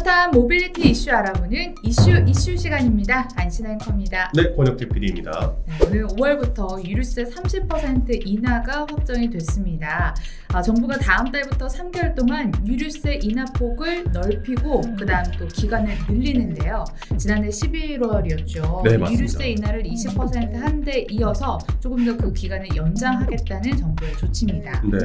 핫한 모빌리티 이슈 알아보는 이슈 시간입니다. 안신 앵커입니다. 네, 권혁재 PD입니다. 오늘 5월부터 유류세 30% 인하가 확정이 됐습니다. 정부가 다음 달부터 3개월 동안 유류세 인하 폭을 넓히고 그 다음 또 기간을 늘리는데요. 지난해 11월이었죠. 네, 맞습니다. 유류세 인하를 20% 한 데 이어서 조금 더 그 기간을 연장하겠다는 정부의 조치입니다. 네.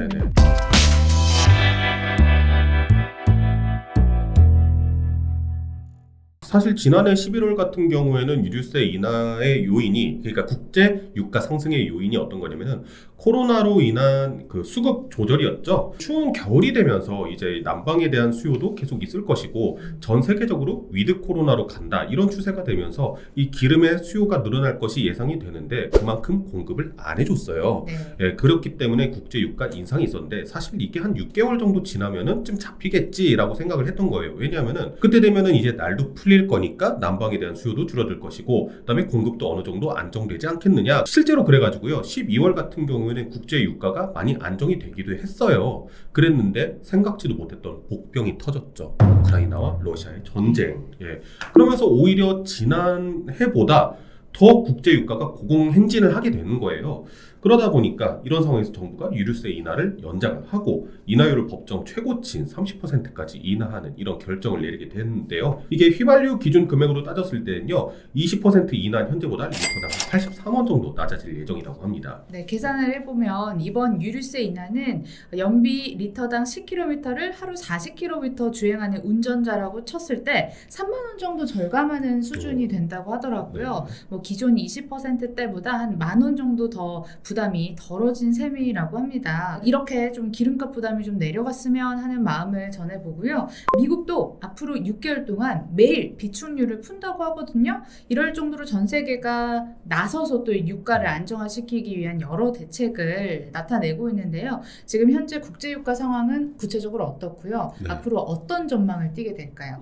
사실 지난해 11월 같은 경우에는 유류세 인하의 요인이, 그러니까 국제 유가 상승의 요인이 어떤 거냐면은 코로나로 인한 그 수급 조절이었죠. 추운 겨울이 되면서 이제 난방에 대한 수요도 계속 있을 것이고 전 세계적으로 위드 코로나로 간다 이런 추세가 되면서 이 기름의 수요가 늘어날 것이 예상이 되는데 그만큼 공급을 안 해줬어요. 네. 예, 그렇기 때문에 국제 유가 인상이 있었는데 사실 이게 한 6개월 정도 지나면은 좀 잡히겠지라고 생각을 했던 거예요. 왜냐하면은 그때 되면은 이제 날도 풀릴 거니까 난방에 대한 수요도 줄어들 것이고 그다음에 공급도 어느 정도 안정되지 않겠느냐. 실제로 그래가지고요 12월 같은 경우에는 국제 유가가 많이 안정이 되기도 했어요. 그랬는데 생각지도 못했던 복병이 터졌죠. 우크라이나와 러시아의 전쟁. 예. 그러면서 오히려 지난해보다 더 국제 유가가 고공행진을 하게 되는 거예요. 그러다 보니까 이런 상황에서 정부가 유류세 인하를 연장을 하고 인하율을 법정 최고치인 30%까지 인하하는 이런 결정을 내리게 됐는데요. 이게 휘발유 기준 금액으로 따졌을 때는요 20% 인하한 현재보다 리터당 83원 정도 낮아질 예정이라고 합니다. 네, 계산을 해보면 이번 유류세 인하는 연비 리터당 10km를 하루 40km 주행하는 운전자라고 쳤을 때 3만 원 정도 절감하는 수준이 된다고 하더라고요. 뭐 기존 20%대보다 한 10,000원 정도 더 부담이 덜어진 셈이라고 합니다. 이렇게 좀 기름값 부담이 좀 내려갔으면 하는 마음을 전해보고요. 미국도 앞으로 6개월 동안 매일 비축유를 푼다고 하거든요. 이럴 정도로 전 세계가 나서서 또 유가를 안정화시키기 위한 여러 대책을 나타내고 있는데요. 지금 현재 국제유가 상황은 구체적으로 어떻고요? 네. 앞으로 어떤 전망을 띠게 될까요?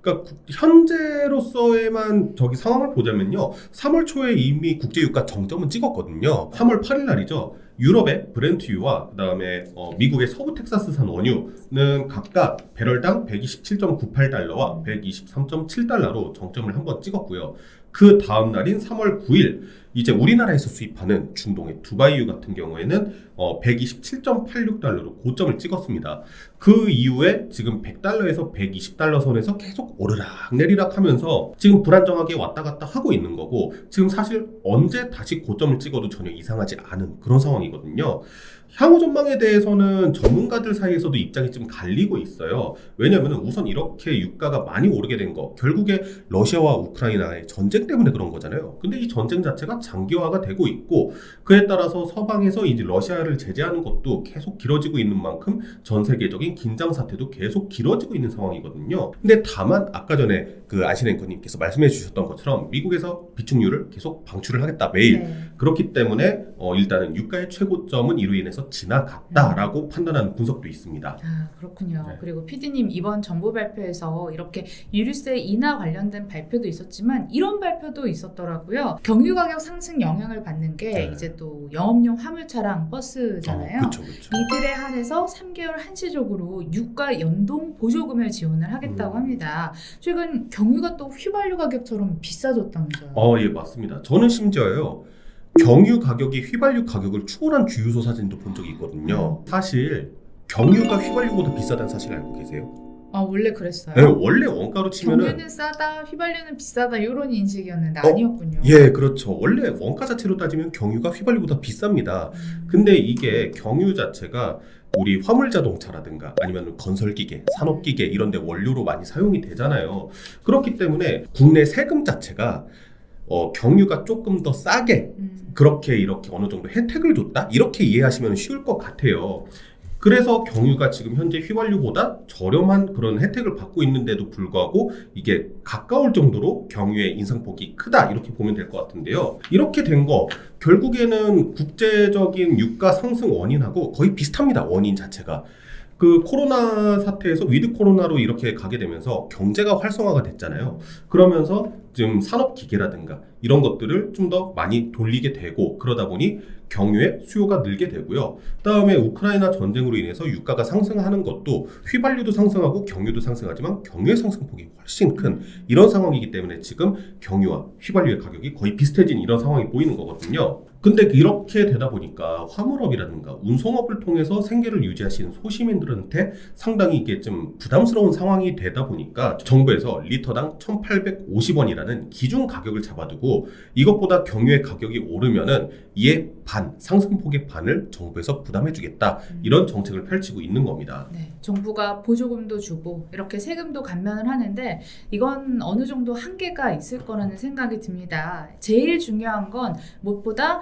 그러니까 현재로서의만 상황을 보자면요. 3월 초에 이미 국제유가 정점은 찍었거든요. 3월 8일 날이죠. 유럽의 브렌트유와 그다음에 미국의 서부 텍사스산 원유는 각각 배럴당 127.98달러와 123.7달러로 정점을 한번 찍었고요. 그 다음 날인 3월 9일 이제 우리나라에서 수입하는 중동의 두바이유 같은 경우에는 127.86달러로 고점을 찍었습니다. 그 이후에 지금 100달러에서 120달러 선에서 계속 오르락 내리락 하면서 지금 불안정하게 왔다 갔다 하고 있는 거고 지금 사실 언제 다시 고점을 찍어도 전혀 이상하지 않은 그런 상황이거든요. 향후 전망에 대해서는 전문가들 사이에서도 입장이 좀 갈리고 있어요. 왜냐하면 우선 이렇게 유가가 많이 오르게 된 거 결국에 러시아와 우크라이나의 전쟁 때문에 그런 거잖아요. 근데 이 전쟁 자체가 장기화가 되고 있고 그에 따라서 서방에서 이제 러시아를 제재하는 것도 계속 길어지고 있는 만큼 전 세계적인 긴장 사태도 계속 길어지고 있는 상황이거든요. 근데 다만 아까 전에 그 아신 앵커님께서 말씀해 주셨던 것처럼 미국에서 비축유를 계속 방출을 하겠다 매일. 네. 그렇기 때문에 일단은 유가의 최고점은 이로 인해서 지나갔다라고 판단하는 분석도 있습니다. 그렇군요. 네. 그리고 PD님 이번 정부 발표에서 이렇게 유류세 인하 관련된 발표도 있었지만 이런 발표도 있었더라고요. 경유 가격 상승 영향을 받는 게 네. 이제 또 영업용 화물차랑 버스잖아요. 그렇죠. 이들에 한해서 3개월 한시적으로 유가 연동 보조금을 지원을 하겠다고 합니다. 최근 경유가 또 휘발유 가격처럼 비싸졌다면서요. 예, 맞습니다. 저는 심지어요. 경유 가격이 휘발유 가격을 추월한 주유소 사진도 본 적이 있거든요. 사실 경유가 휘발유보다 비싸다는 사실 알고 계세요? 원래 그랬어요? 네, 원래 원가로 치면은 경유는 싸다, 휘발유는 비싸다 이런 인식이었는데 아니었군요. 예, 그렇죠. 원래 원가 자체로 따지면 경유가 휘발유보다 비쌉니다. 근데 이게 경유 자체가 우리 화물 자동차라든가 아니면 건설기계, 산업기계 이런 데 원료로 많이 사용이 되잖아요. 그렇기 때문에 국내 세금 자체가 경유가 조금 더 싸게 이렇게 어느 정도 혜택을 줬다? 이렇게 이해하시면 쉬울 것 같아요. 그래서 경유가 지금 현재 휘발유보다 저렴한 그런 혜택을 받고 있는데도 불구하고 이게 가까울 정도로 경유의 인상폭이 크다 이렇게 보면 될 것 같은데요. 이렇게 된 거 결국에는 국제적인 유가 상승 원인하고 거의 비슷합니다. 원인 자체가. 그 코로나 사태에서 위드 코로나로 이렇게 가게 되면서 경제가 활성화가 됐잖아요. 그러면서 지금 산업 기계라든가 이런 것들을 좀 더 많이 돌리게 되고 그러다 보니 경유의 수요가 늘게 되고요. 그다음에 우크라이나 전쟁으로 인해서 유가가 상승하는 것도 휘발유도 상승하고 경유도 상승하지만 경유의 상승폭이 훨씬 큰 이런 상황이기 때문에 지금 경유와 휘발유의 가격이 거의 비슷해진 이런 상황이 보이는 거거든요. 근데 이렇게 되다 보니까 화물업이라든가 운송업을 통해서 생계를 유지하시는 소시민들한테 상당히 이게 좀 부담스러운 상황이 되다 보니까 정부에서 리터당 1,850원이라는 기준 가격을 잡아두고 이것보다 경유의 가격이 오르면은 이에 반, 상승폭의 반을 정부에서 부담해주겠다 이런 정책을 펼치고 있는 겁니다. 네, 정부가 보조금도 주고 이렇게 세금도 감면을 하는데 이건 어느 정도 한계가 있을 거라는 생각이 듭니다. 제일 중요한 건 무엇보다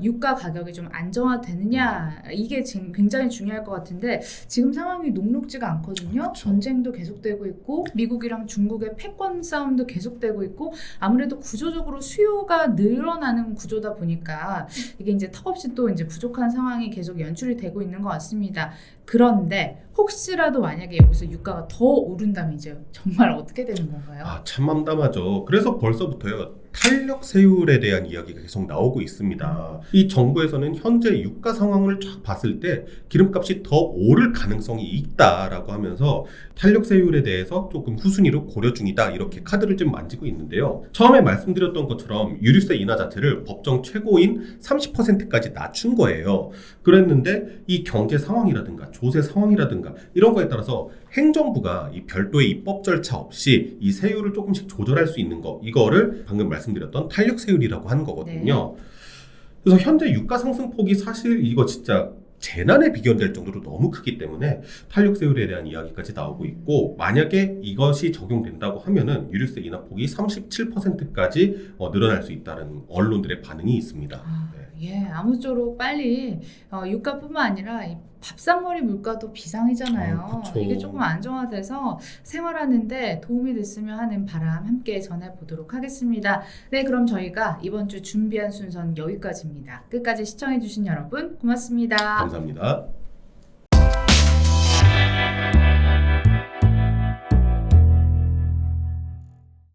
유가 가격이 좀 안정화되느냐 이게 지금 굉장히 중요할 것 같은데 지금 상황이 녹록지가 않거든요. 그렇죠. 전쟁도 계속되고 있고 미국이랑 중국의 패권 싸움도 계속되고 있고 아무래도 구조적으로 수요가 늘어나는 구조다 보니까 이게 이제 턱없이 또 이제 부족한 상황이 계속 연출이 되고 있는 것 같습니다. 그런데 혹시라도 만약에 여기서 유가가 더 오른다면 이제 정말 어떻게 되는 건가요? 참 암담하죠. 그래서 벌써부터요. 탄력 세율에 대한 이야기가 계속 나오고 있습니다. 이 정부에서는 현재 유가 상황을 쫙 봤을 때 기름값이 더 오를 가능성이 있다라고 하면서 탄력 세율에 대해서 조금 후순위로 고려 중이다 이렇게 카드를 좀 만지고 있는데요. 처음에 말씀드렸던 것처럼 유류세 인하 자체를 법정 최고인 30%까지 낮춘 거예요. 그랬는데 이 경제 상황이라든가 조세 상황이라든가 이런 거에 따라서 행정부가 이 별도의 입법 절차 없이 이 세율을 조금씩 조절할 수 있는 거 이거를 방금 말씀드렸던 탄력 세율이라고 하는 거거든요. 네. 그래서 현재 유가 상승폭이 사실 이거 진짜 재난에 비견될 정도로 너무 크기 때문에 탄력 세율에 대한 이야기까지 나오고 있고 만약에 이것이 적용된다고 하면은 유류세 인하폭이 37%까지 늘어날 수 있다는 언론들의 반응이 있습니다. 예, 아무쪼록 빨리 유가뿐만 아니라 이 밥상머리 물가도 비상이잖아요. 그쵸. 이게 조금 안정화돼서 생활하는데 도움이 됐으면 하는 바람 함께 전해보도록 하겠습니다. 네, 그럼 저희가 이번 주 준비한 순서는 여기까지입니다. 끝까지 시청해주신 여러분 고맙습니다. 감사합니다.